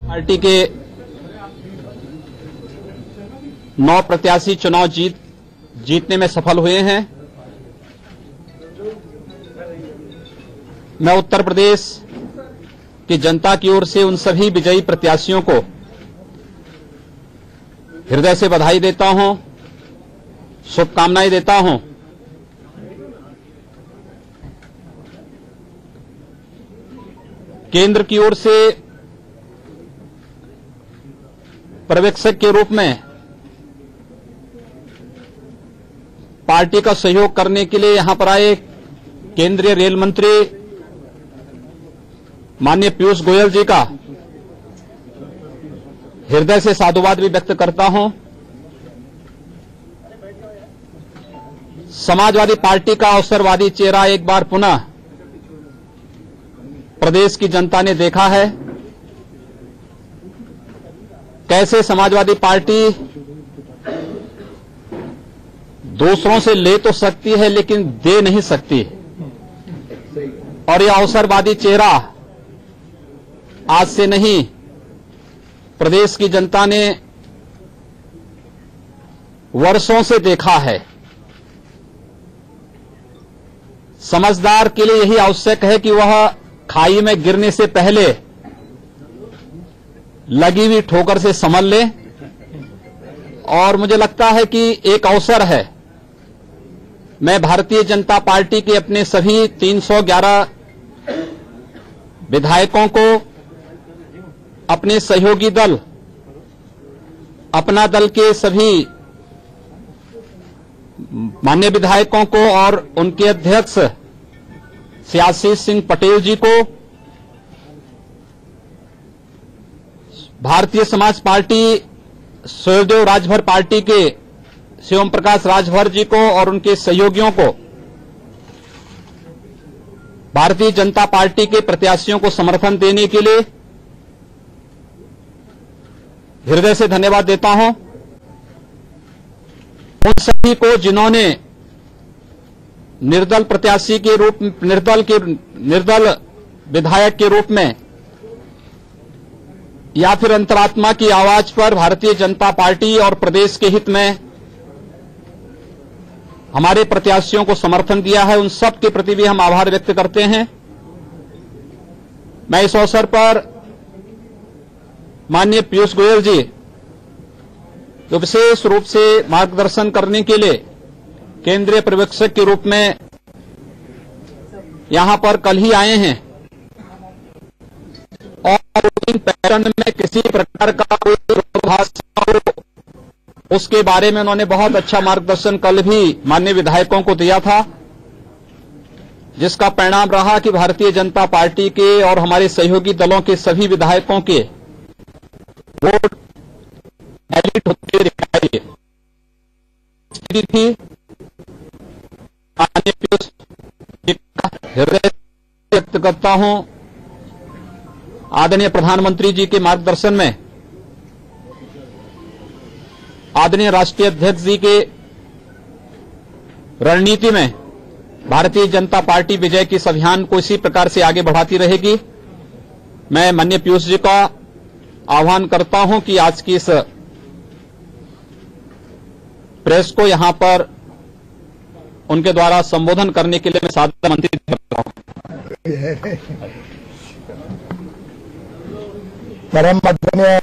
Party के 9 प्रत्याशी चुनाव जीतने में सफल हुए हैं। मैं उत्तर प्रदेश की जनता की ओर से उन सभी विजयी प्रत्याशियों को हृदय से बधाई देता हूं, शुभकामनाएं देता हूं। केंद्र की ओर से पर्यवेक्षक के रूप में पार्टी का सहयोग करने के लिए यहां पर आए केंद्रीय रेल मंत्री माननीय पीयूष गोयल जी का हृदय से साधुवाद भी व्यक्त करता हूं। समाजवादी पार्टी का अवसरवादी चेहरा एक बार पुनः प्रदेश की जनता ने देखा है। कैसे समाजवादी पार्टी दूसरों से ले तो सकती है लेकिन दे नहीं सकती, और यह अवसरवादी चेहरा आज से नहीं, प्रदेश की जनता ने वर्षों से देखा है। समझदार के लिए यही आवश्यक है कि वह खाई में गिरने से पहले लगी हुई ठोकर से संभल ले, और मुझे लगता है कि एक अवसर है। मैं भारतीय जनता पार्टी के अपने सभी 311 विधायकों को, अपने सहयोगी दल, अपना दल के सभी माननीय विधायकों को और उनके अध्यक्ष श्री आशीष सिंह पटेल जी को, भारतीय समाज पार्टी सूर्यदेव राजभर पार्टी के श्री ओम प्रकाश राजभर जी को और उनके सहयोगियों को, भारतीय जनता पार्टी के प्रत्याशियों को समर्थन देने के लिए हृदय से धन्यवाद देता हूं। उन सभी को जिन्होंने निर्दल प्रत्याशी के रूप, निर्दल विधायक के रूप में या फिर अंतरात्मा की आवाज पर भारतीय जनता पार्टी और प्रदेश के हित में हमारे प्रत्याशियों को समर्थन दिया है, उन सब के प्रति भी हम आभार व्यक्त करते हैं। मैं इस अवसर पर माननीय पीयूष गोयल जी, जो विशेष रूप से मार्गदर्शन करने के लिए केंद्रीय पर्यवेक्षक के रूप में यहां पर कल ही आए हैं, और वोटिंग पैटर्न में किसी प्रकार का कोई विरोधाभास हो, उसके बारे में उन्होंने बहुत अच्छा मार्गदर्शन कल भी माननीय विधायकों को दिया था, जिसका परिणाम रहा कि भारतीय जनता पार्टी के और हमारे सहयोगी दलों के सभी विधायकों के वोट एलिट होते दिखाई दी थी। माननीय पीयूष का हृदय व्यक्त करता हूं। आदरणीय प्रधानमंत्री जी के मार्गदर्शन में, आदरणीय राष्ट्रीय अध्यक्ष जी के रणनीति में भारतीय जनता पार्टी विजय के इस अभियान को इसी प्रकार से आगे बढ़ाती रहेगी। मैं माननीय पीयूष जी का आह्वान करता हूं कि आज की इस प्रेस को यहां पर उनके द्वारा संबोधन करने के लिए मैं सादर आमंत्रित करता हूं। परम आदरणीय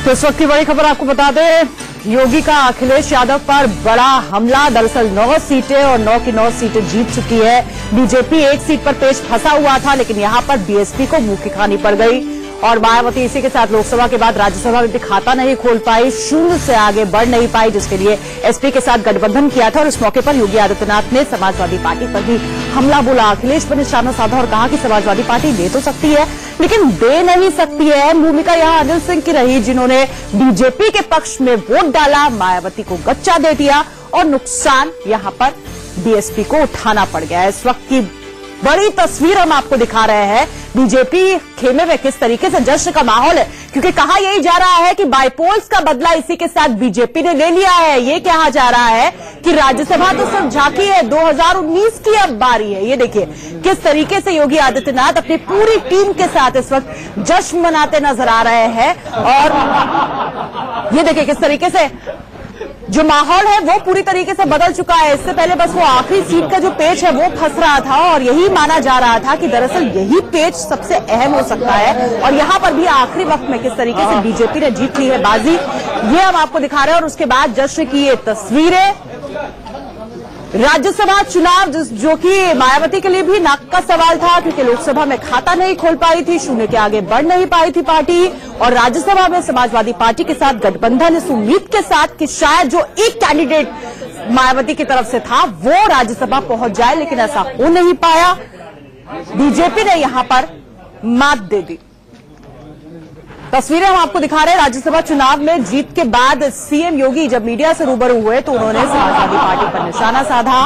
तो इस वक्त की बड़ी खबर आपको बता दें, योगी का अखिलेश यादव पर बड़ा हमला। दरअसल 9 सीटें और 9 की 9 सीटें जीत चुकी है। बीजेपी 1 सीट पर पेश फंसा हुआ था, लेकिन यहां पर बीएसपी को मुंह की खानी पड़ गई, और मायावती इसी के साथ लोकसभा के बाद राज्यसभा में भी खाता नहीं खोल पाई, 0 से आगे बढ़ नहीं पाई, जिसके लिए एसपी के साथ गठबंधन किया था। और इस मौके पर योगी आदित्यनाथ ने समाजवादी पार्टी पर भी हमला बोला, अखिलेश पर निशाना साधा और कहा कि समाजवादी पार्टी दे तो सकती है लेकिन दे नहीं सकती है। भूमिका यहां अनिल सिंह की रही, जिन्होंने बीजेपी के पक्ष में वोट डाला, मायावती को गच्चा दे दिया और नुकसान यहां पर बीएसपी को उठाना पड़ गया है। इस वक्त की बड़ी तस्वीर हम आपको दिखा रहे हैं। बीजेपी खेमे में किस तरीके से जश्न का माहौल है, क्योंकि कहा यही जा रहा है कि बाइपोल्स का बदला इसी के साथ बीजेपी ने ले लिया है। ये कहा जा रहा है कि राज्यसभा तो सिर्फ झांकी है, 2019 की अब बारी है। ये देखिए किस तरीके से योगी आदित्यनाथ अपनी पूरी टीम के साथ इस वक्त जश्न मनाते नजर आ रहे हैं। और ये देखिए किस तरीके से जो माहौल है वो पूरी तरीके से बदल चुका है। इससे पहले बस वो आखिरी सीट का जो पेच है वो फंस रहा था और यही माना जा रहा था कि दरअसल यही पेच सबसे अहम हो सकता है। और यहां पर भी आखिरी वक्त में किस तरीके से बीजेपी ने जीत ली है बाजी, ये हम आपको दिखा रहे हैं। और उसके बाद जश्न की ये तस्वीरें, राज्यसभा चुनाव जो कि मायावती के लिए भी नाक का सवाल था, क्योंकि लोकसभा में खाता नहीं खोल पाई थी, शून्य के आगे बढ़ नहीं पाई थी पार्टी, और राज्यसभा में समाजवादी पार्टी के साथ गठबंधन इस उम्मीद के साथ कि शायद जो एक कैंडिडेट मायावती की तरफ से था वो राज्यसभा पहुंच जाए, लेकिन ऐसा हो नहीं पाया। बीजेपी ने यहां पर मात दे दी। तस्वीरें हम आपको दिखा रहे हैं। राज्यसभा चुनाव में जीत के बाद सीएम योगी जब मीडिया से रूबरू हुए तो उन्होंने समाजवादी पार्टी पर निशाना साधा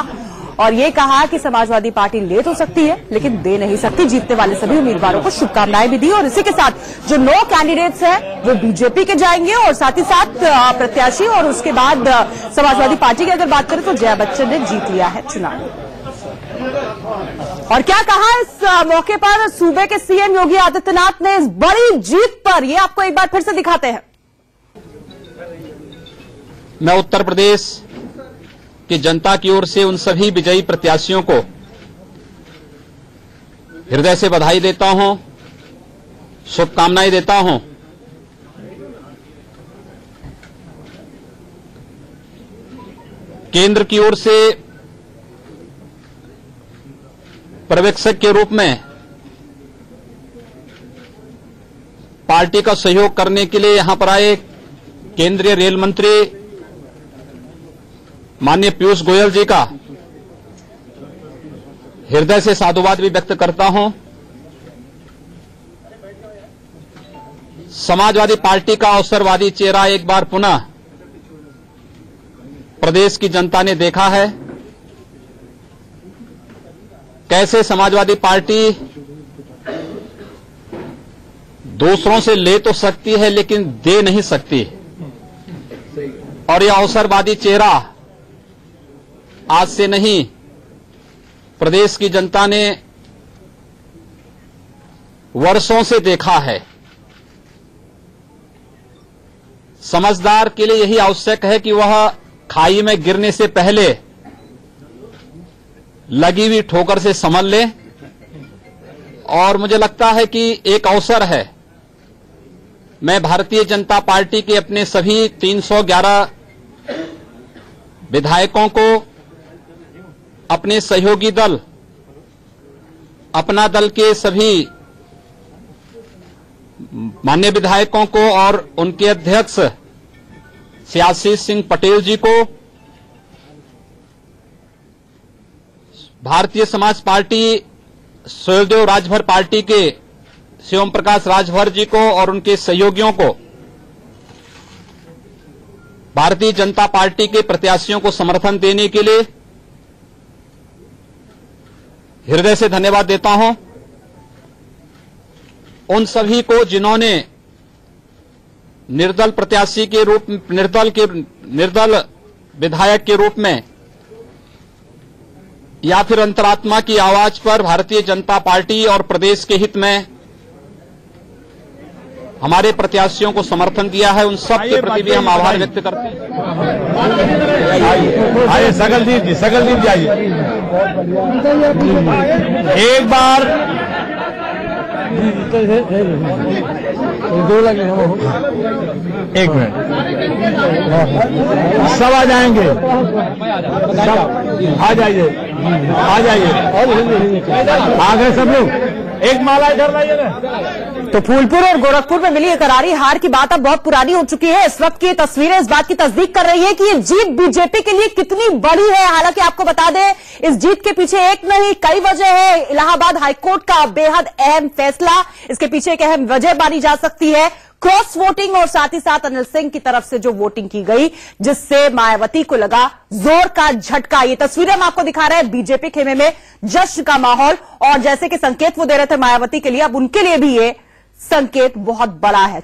और ये कहा कि समाजवादी पार्टी ले तो सकती है लेकिन दे नहीं सकती। जीतने वाले सभी उम्मीदवारों को शुभकामनाएं भी दी और इसी के साथ जो 9 कैंडिडेट्स हैं वो बीजेपी के जाएंगे और साथ ही साथ प्रत्याशी। और उसके बाद समाजवादी पार्टी की अगर बात करें तो जया बच्चन ने जीत लिया है चुनाव। और क्या कहा इस मौके पर सूबे के सीएम योगी आदित्यनाथ ने इस बड़ी जीत पर, ये आपको एक बार फिर से दिखाते हैं। मैं उत्तर प्रदेश की जनता की ओर से उन सभी विजयी प्रत्याशियों को हृदय से बधाई देता हूं, शुभकामनाएं देता हूं। केंद्र की ओर से पर्यवेक्षक के रूप में पार्टी का सहयोग करने के लिए यहां पर आए केंद्रीय रेल मंत्री माननीय पीयूष गोयल जी का हृदय से साधुवाद भी व्यक्त करता हूं। समाजवादी पार्टी का अवसरवादी चेहरा एक बार पुनः प्रदेश की जनता ने देखा है। कैसे समाजवादी पार्टी दूसरों से ले तो सकती है लेकिन दे नहीं सकती, और यह अवसरवादी चेहरा आज से नहीं प्रदेश की जनता ने वर्षों से देखा है। समझदार के लिए यही आवश्यक है कि वह खाई में गिरने से पहले लगी हुई ठोकर से संभल ले। और मुझे लगता है कि एक अवसर है, मैं भारतीय जनता पार्टी के अपने सभी 311 विधायकों को, अपने सहयोगी दल, अपना दल के सभी माननीय विधायकों को और उनके अध्यक्ष श्री आशीष सिंह पटेल जी को, भारतीय समाज पार्टी स्वयंदेव राजभर पार्टी के श्री ओम प्रकाश राजभर जी को और उनके सहयोगियों को, भारतीय जनता पार्टी के प्रत्याशियों को समर्थन देने के लिए हृदय से धन्यवाद देता हूं। उन सभी को जिन्होंने निर्दल प्रत्याशी के रूप, निर्दल विधायक के रूप में या फिर अंतरात्मा की आवाज पर भारतीय जनता पार्टी और प्रदेश के हित में हमारे प्रत्याशियों को समर्थन दिया है, उन सब के प्रति भी हम आभार व्यक्त करते हैं। आइए सकलदीप जी आइए एक बार। एक मिनट, सब आ जाएंगे, आ जाइए आ गए सब लोग। एक माला इधर लाइए ना। तो फूलपुर और गोरखपुर में मिली करारी हार की बात अब बहुत पुरानी हो चुकी है। इस वक्त की तस्वीरें इस बात की तस्दीक कर रही है कि ये जीत बीजेपी के लिए कितनी बड़ी है। हालांकि आपको बता दें, इस जीत के पीछे एक नहीं कई वजह है। इलाहाबाद हाईकोर्ट का बेहद अहम फैसला इसके पीछे एक अहम वजह मानी जा सकती है। क्रॉस वोटिंग और साथ ही साथ अनिल सिंह की तरफ से जो वोटिंग की गई, जिससे मायावती को लगा जोर का झटका। ये तस्वीरें हम आपको दिखा रहे हैं, बीजेपी खेमे में जश्न का माहौल, और जैसे कि संकेत वो दे रहे थे मायावती के लिए, अब उनके लिए भी ये संकेत बहुत बड़ा है।